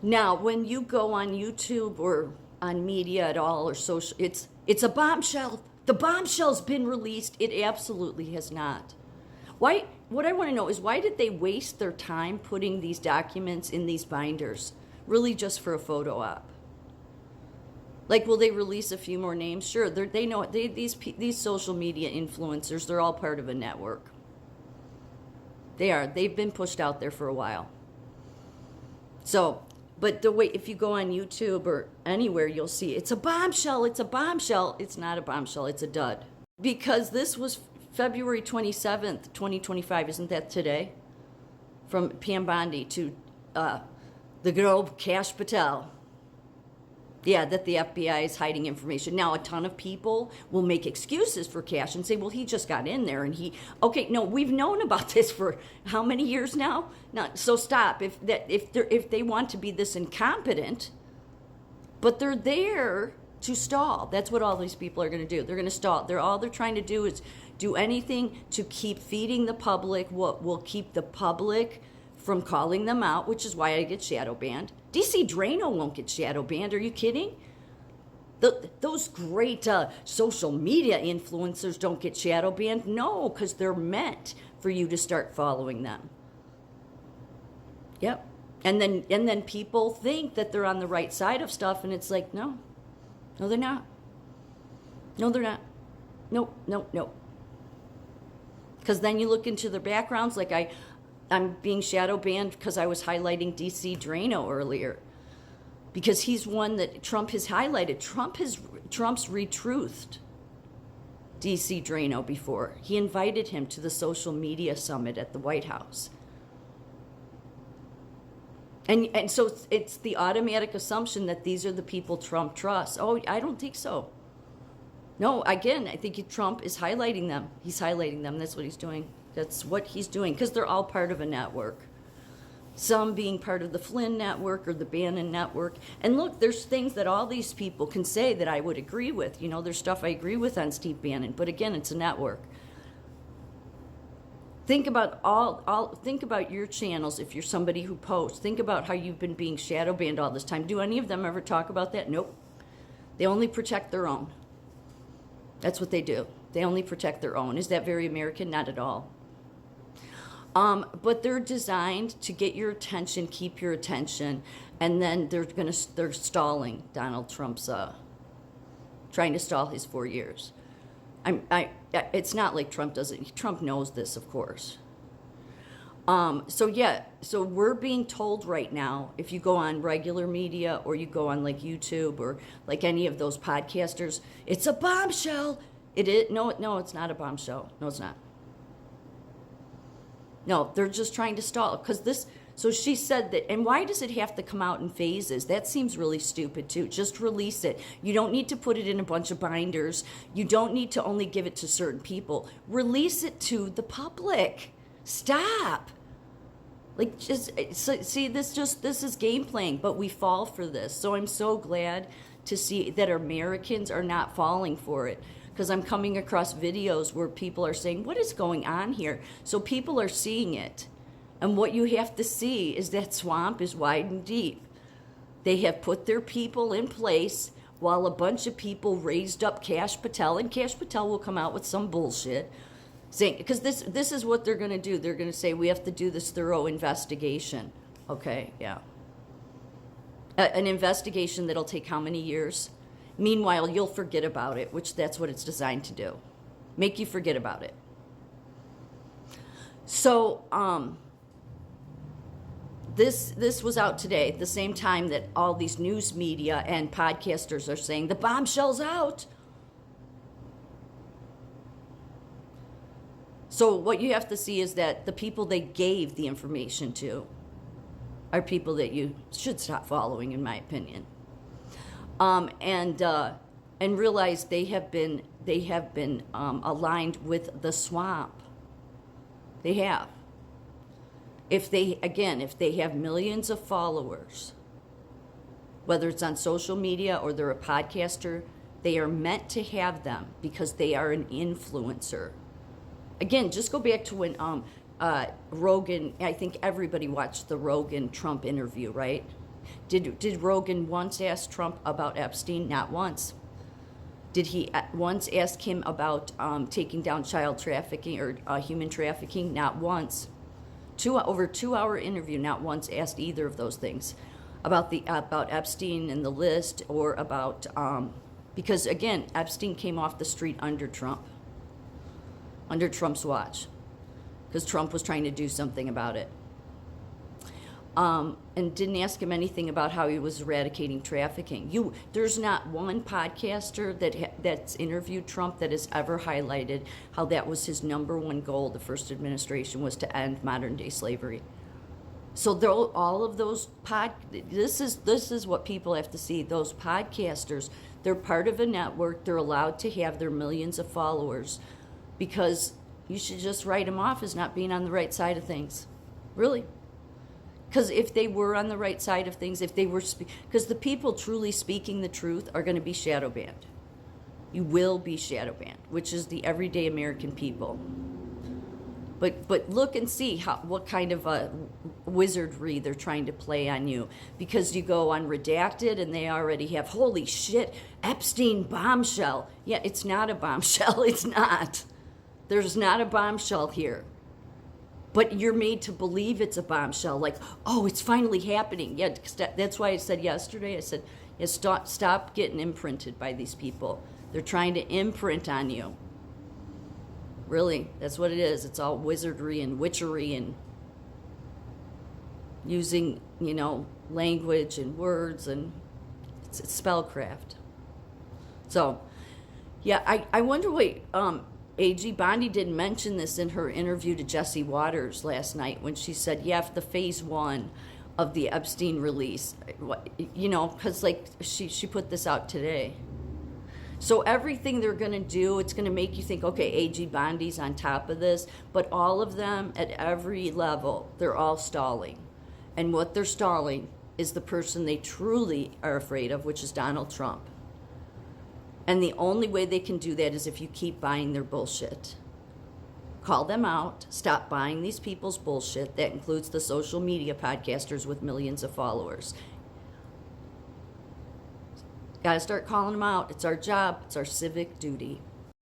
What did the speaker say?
Now, when you go on YouTube or on media at all or social, it's a bombshell. The bombshell's been released. It absolutely has not. Why? What I want to know is why did they waste their time putting these documents in these binders? Really, just for a photo op? Like, will they release a few more names? Sure, they know these social media influencers. They're all part of a network. They are. They've been pushed out there for a while. So, but the way, if you go on YouTube or anywhere, you'll see it's a bombshell. It's a bombshell. It's not a bombshell. It's a dud. Because this was February 27th, 2025. Isn't that today? From Pam Bondi to the girl Cash Patel. Yeah, that the FBI is hiding information. Now, a ton of people will make excuses for Cash and say, well, he just got in there and okay, no, we've known about this for how many years now? So stop. If they want to be this incompetent, but they're there to stall. That's what all these people are going to do. They're going to stall. All they're trying to do is do anything to keep feeding the public what will keep the public from calling them out, which is why I get shadow banned. DC Drano won't get shadow banned. Are you kidding? Those great social media influencers don't get shadow banned. No, because they're meant for you to start following them. Yep. And then people think that they're on the right side of stuff, and it's like, no, they're not. No, they're not. No. Because then you look into their backgrounds, like I'm being shadow banned because I was highlighting DC Drano earlier, because he's one that Trump has highlighted. Trump's retruthed DC Drano before. He invited him to the social media summit at the White House. And so it's the automatic assumption that these are the people Trump trusts. Oh, I don't think so. No, again, I think Trump is highlighting them. He's highlighting them. That's what he's doing. That's what he's doing, because they're all part of a network. Some being part of the Flynn network or the Bannon network. And look, there's things that all these people can say that I would agree with. You know, there's stuff I agree with on Steve Bannon, but again, it's a network. Think about think about your channels. If you're somebody who posts, think about how you've been being shadow banned all this time. Do any of them ever talk about that? Nope. They only protect their own. That's what they do. They only protect their own. Is that very American? Not at all. But they're designed to get your attention, keep your attention, and then they're stalling Donald Trump's trying to stall his 4 years. It's not like Trump doesn't. Trump knows this, of course. So we're being told right now, if you go on regular media or you go on like YouTube or like any of those podcasters, it's a bombshell. It is no, it's not a bombshell. No, it's not. No, they're just trying to stall because this. So she said that, and why does it have to come out in phases? That seems really stupid too. Just release it. You don't need to put it in a bunch of binders. You don't need to only give it to certain people. Release it to the public. Stop. Like, just see, this is game playing, but we fall for this. So I'm so glad to see that Americans are not falling for it, because I'm coming across videos where people are saying, what is going on here? So people are seeing it. And what you have to see is that swamp is wide and deep. They have put their people in place while a bunch of people raised up Cash Patel, and Cash Patel will come out with some bullshit saying, because this is what they're going to do. They're going to say, we have to do this thorough investigation. Okay, yeah. An investigation that'll take how many years? Meanwhile, you'll forget about it, which that's what it's designed to do. Make you forget about it. So, this was out today, at the same time that all these news media and podcasters are saying, the bombshell's out. So what you have to see is that the people they gave the information to are people that you should stop following, in my opinion. And realize they have been aligned with the swamp. They have. If they have millions of followers, whether it's on social media or they're a podcaster, they are meant to have them because they are an influencer. Again, just go back to when Rogan, I think everybody watched the Rogan Trump interview, right? Did Rogan once ask Trump about Epstein? Not once. Did he once ask him about taking down child trafficking or human trafficking? Not once. Over 2 hour interview, not once asked either of those things about Epstein and the list, or about because again, Epstein came off the street under Trump's watch, because Trump was trying to do something about it. And didn't ask him anything about how he was eradicating trafficking. There's not one podcaster that's interviewed Trump that has ever highlighted how that was his number one goal. The first administration was to end modern day slavery. So all of those this is what people have to see. Those podcasters, they're part of a network. They're allowed to have their millions of followers, because you should just write them off as not being on the right side of things, really. Because if they were on the right side of things, because the people truly speaking the truth are going to be shadow banned. You will be shadow banned, which is the everyday American people. But look and see what kind of a wizardry they're trying to play on you, because you go on redacted and they already have, holy shit, Epstein bombshell. Yeah, it's not a bombshell. It's not. There's not a bombshell here. But you're made to believe it's a bombshell, like, oh, it's finally happening. Yeah, that's why I said yesterday, yeah, stop getting imprinted by these people. They're trying to imprint on you. Really, that's what it is. It's all wizardry and witchery and using, language and words, and it's spellcraft. So, yeah, I wonder what... A.G. Bondi didn't mention this in her interview to Jesse Waters last night, when she said, yeah, the phase 1 of the Epstein release, because she put this out today. So everything they're going to do, it's going to make you think, okay, A.G. Bondi's on top of this, but all of them at every level, they're all stalling. And what they're stalling is the person they truly are afraid of, which is Donald Trump. And the only way they can do that is if you keep buying their bullshit. Call them out. Stop buying these people's bullshit. That includes the social media podcasters with millions of followers. Got to start calling them out. It's our job. It's our civic duty.